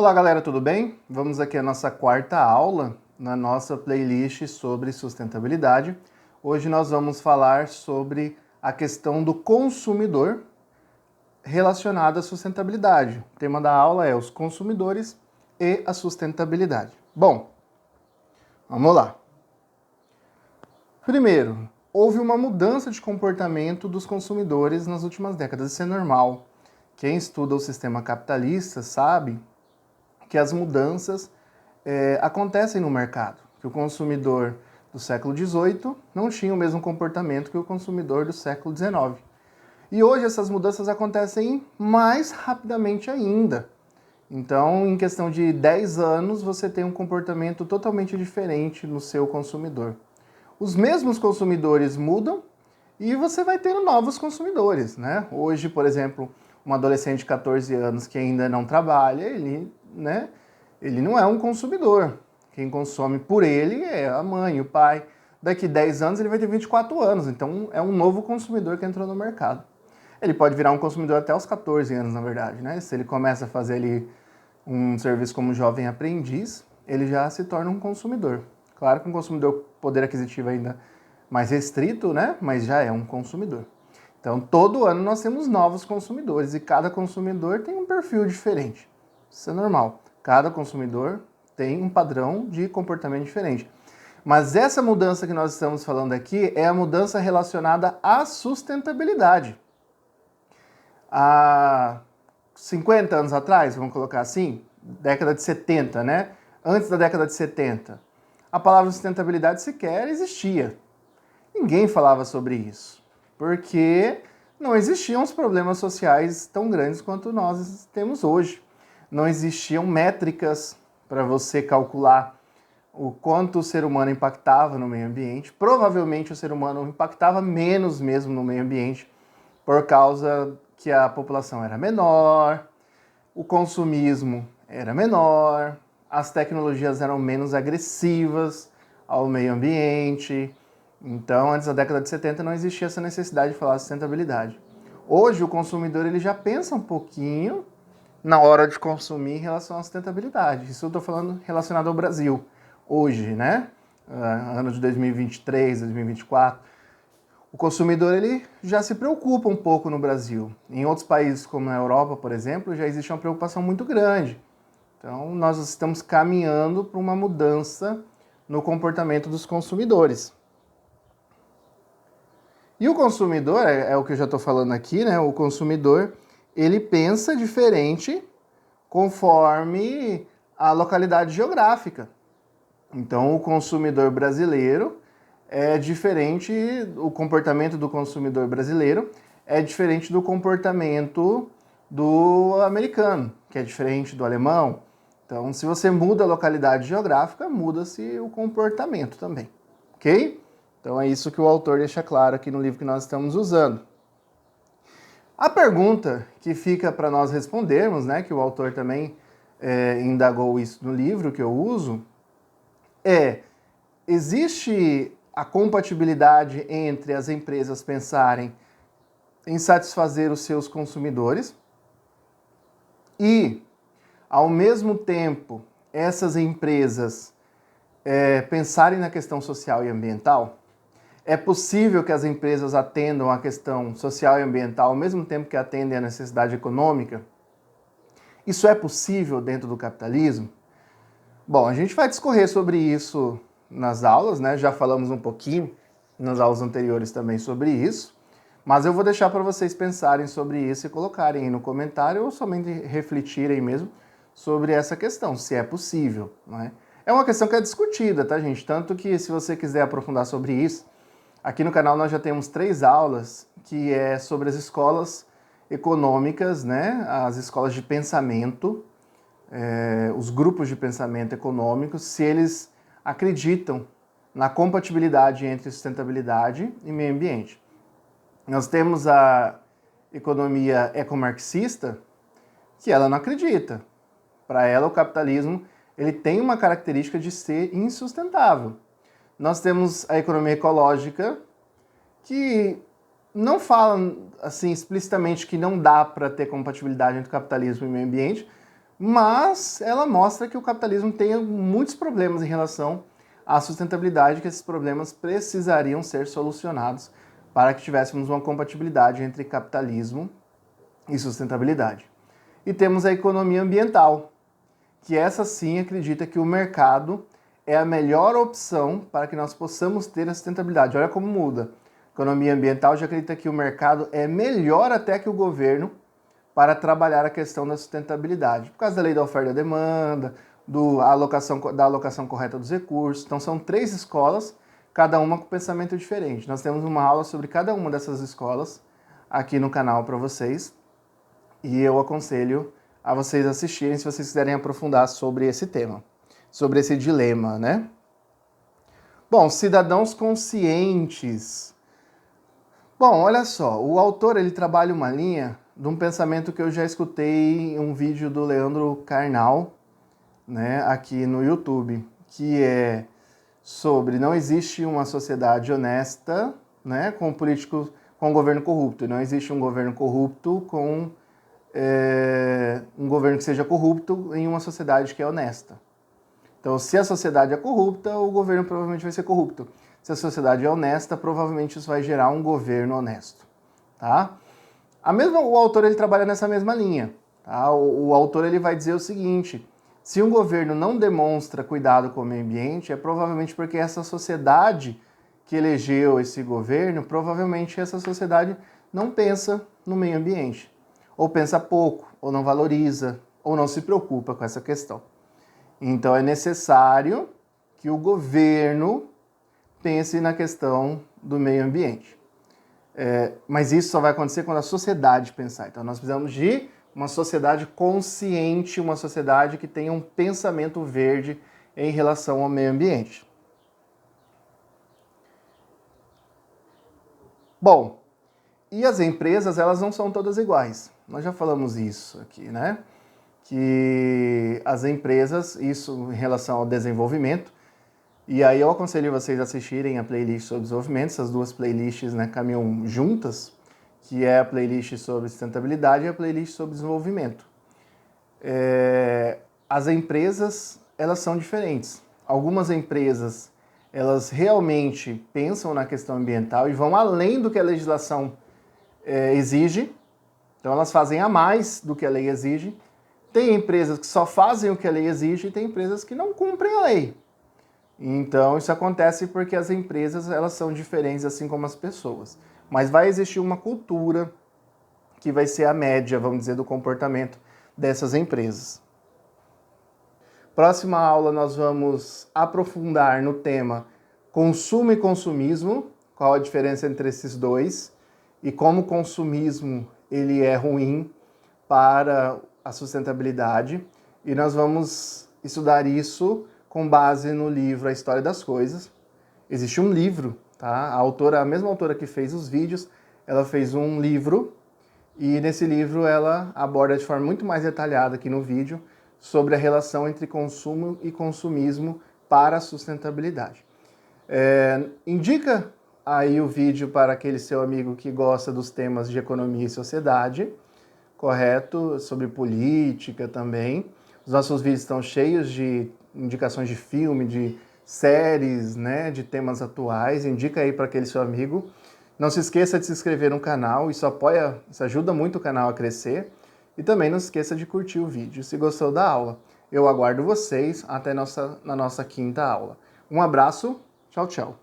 Olá galera, tudo bem? Vamos aqui à nossa quarta aula na nossa playlist sobre sustentabilidade. Hoje nós vamos falar sobre a questão do consumidor relacionado à sustentabilidade. O tema da aula é os consumidores e a sustentabilidade. Bom, vamos lá. Primeiro, houve uma mudança de comportamento dos consumidores nas últimas décadas. Isso é normal. Quem estuda o sistema capitalista sabe que as mudanças acontecem no mercado, que o consumidor do século XVIII não tinha o mesmo comportamento que o consumidor do século XIX. E hoje essas mudanças acontecem mais rapidamente ainda. Então, em questão de 10 anos, você tem um comportamento totalmente diferente no seu consumidor. Os mesmos consumidores mudam e você vai tendo novos consumidores, né? Hoje, por exemplo, um adolescente de 14 anos que ainda não trabalha, ele não é um consumidor. Quem consome por ele é a mãe, o pai. Daqui 10 anos ele vai ter 24 anos, então é um novo consumidor que entrou no mercado. Ele pode virar um consumidor até os 14 anos, na verdade, né? Se ele começa a fazer ali um serviço como jovem aprendiz, ele já se torna um consumidor. Claro que um consumidor poder aquisitivo ainda mais restrito, né? Mas já é um consumidor. Então, todo ano nós temos novos consumidores e cada consumidor tem um perfil diferente. Isso é normal. Cada consumidor tem um padrão de comportamento diferente. Mas essa mudança que nós estamos falando aqui é a mudança relacionada à sustentabilidade. Há 50 anos atrás, vamos colocar assim, década de 70, né? Antes da década de 70, a palavra sustentabilidade sequer existia. Ninguém falava sobre isso, porque não existiam os problemas sociais tão grandes quanto nós temos hoje. Não existiam métricas para você calcular o quanto o ser humano impactava no meio ambiente. Provavelmente o ser humano impactava menos mesmo no meio ambiente, por causa que a população era menor, o consumismo era menor, as tecnologias eram menos agressivas ao meio ambiente. Então, antes da década de 70 não existia essa necessidade de falar de sustentabilidade. Hoje o consumidor ele já pensa um pouquinho na hora de consumir em relação à sustentabilidade. Isso eu estou falando relacionado ao Brasil. Hoje, né? Ano de 2023, 2024. O consumidor ele já se preocupa um pouco no Brasil. Em outros países, como na Europa, por exemplo, já existe uma preocupação muito grande. Então, nós estamos caminhando para uma mudança no comportamento dos consumidores. E o consumidor, é o que eu já estou falando aqui, né? O consumidor, ele pensa diferente conforme a localidade geográfica. Então, o consumidor brasileiro é diferente, o comportamento do consumidor brasileiro é diferente do comportamento do americano, que é diferente do alemão. Então, se você muda a localidade geográfica, muda-se o comportamento também, ok? Então, é isso que o autor deixa claro aqui no livro que nós estamos usando. A pergunta que fica para nós respondermos, né, que o autor também indagou isso no livro que eu uso, existe a compatibilidade entre as empresas pensarem em satisfazer os seus consumidores e, ao mesmo tempo, essas empresas pensarem na questão social e ambiental? É possível que as empresas atendam à questão social e ambiental ao mesmo tempo que atendem à necessidade econômica? Isso é possível dentro do capitalismo? Bom, a gente vai discorrer sobre isso nas aulas, né? Já falamos um pouquinho nas aulas anteriores também sobre isso, mas eu vou deixar para vocês pensarem sobre isso e colocarem aí no comentário ou somente refletirem mesmo sobre essa questão, se é possível, não é? É uma questão que é discutida, tá, gente? Tanto que se você quiser aprofundar sobre isso, aqui no canal nós já temos 3 aulas que é sobre as escolas econômicas, né? As escolas de pensamento, os grupos de pensamento econômicos, se eles acreditam na compatibilidade entre sustentabilidade e meio ambiente. Nós temos a economia ecomarxista, que ela não acredita. Para ela, o capitalismo ele tem uma característica de ser insustentável. Nós temos a economia ecológica, que não fala assim explicitamente que não dá para ter compatibilidade entre capitalismo e meio ambiente, mas ela mostra que o capitalismo tem muitos problemas em relação à sustentabilidade, que esses problemas precisariam ser solucionados para que tivéssemos uma compatibilidade entre capitalismo e sustentabilidade. E temos a economia ambiental, que essa sim acredita que o mercado é a melhor opção para que nós possamos ter a sustentabilidade. Olha como muda. A economia ambiental já acredita que o mercado é melhor até que o governo para trabalhar a questão da sustentabilidade, por causa da lei da oferta e da demanda, da alocação correta dos recursos. Então são 3 escolas, cada uma com pensamento diferente. Nós temos uma aula sobre cada uma dessas escolas aqui no canal para vocês, e eu aconselho a vocês assistirem se vocês quiserem aprofundar sobre esse tema, sobre esse dilema, né? Bom, cidadãos conscientes. Bom, olha só, o autor ele trabalha uma linha de um pensamento que eu já escutei em um vídeo do Leandro Carnal, né, aqui no YouTube, que é sobre não existe uma sociedade honesta, né, com políticos, com um governo corrupto. Não existe um governo corrupto com um governo que seja corrupto em uma sociedade que é honesta. Então, se a sociedade é corrupta, o governo provavelmente vai ser corrupto. Se a sociedade é honesta, provavelmente isso vai gerar um governo honesto, tá? O autor ele trabalha nessa mesma linha. Tá? O autor ele vai dizer o seguinte: se um governo não demonstra cuidado com o meio ambiente, é provavelmente porque essa sociedade que elegeu esse governo, provavelmente essa sociedade não pensa no meio ambiente. Ou pensa pouco, ou não valoriza, ou não se preocupa com essa questão. Então é necessário que o governo pense na questão do meio ambiente. Mas isso só vai acontecer quando a sociedade pensar. Então nós precisamos de uma sociedade consciente, uma sociedade que tenha um pensamento verde em relação ao meio ambiente. Bom, e as empresas, elas não são todas iguais. Nós já falamos isso aqui, né? Que as empresas, isso em relação ao desenvolvimento, e aí eu aconselho vocês a assistirem a playlist sobre desenvolvimento, essas 2 playlists, né, caminham juntas, que é a playlist sobre sustentabilidade e a playlist sobre desenvolvimento. As empresas, elas são diferentes. Algumas empresas, elas realmente pensam na questão ambiental e vão além do que a legislação exige. Então elas fazem a mais do que a lei exige. Tem empresas que só fazem o que a lei exige e tem empresas que não cumprem a lei. Então isso acontece porque as empresas, elas são diferentes assim como as pessoas. Mas vai existir uma cultura que vai ser a média, vamos dizer, do comportamento dessas empresas. Próxima aula nós vamos aprofundar no tema consumo e consumismo, qual a diferença entre esses dois e como o consumismo ele é ruim para a sustentabilidade. E nós vamos estudar isso com base no livro A História das Coisas. Existe um livro, tá? A mesma autora que fez os vídeos, ela fez um livro e nesse livro ela aborda de forma muito mais detalhada aqui no vídeo sobre a relação entre consumo e consumismo para a sustentabilidade. Indica aí o vídeo para aquele seu amigo que gosta dos temas de economia e sociedade, correto? Sobre política também. Os nossos vídeos estão cheios de indicações de filme, de séries, né, de temas atuais. Indica aí para aquele seu amigo. Não se esqueça de se inscrever no canal, isso ajuda muito o canal a crescer. E também não se esqueça de curtir o vídeo se gostou da aula. Eu aguardo vocês até na nossa 5ª aula. Um abraço, tchau, tchau.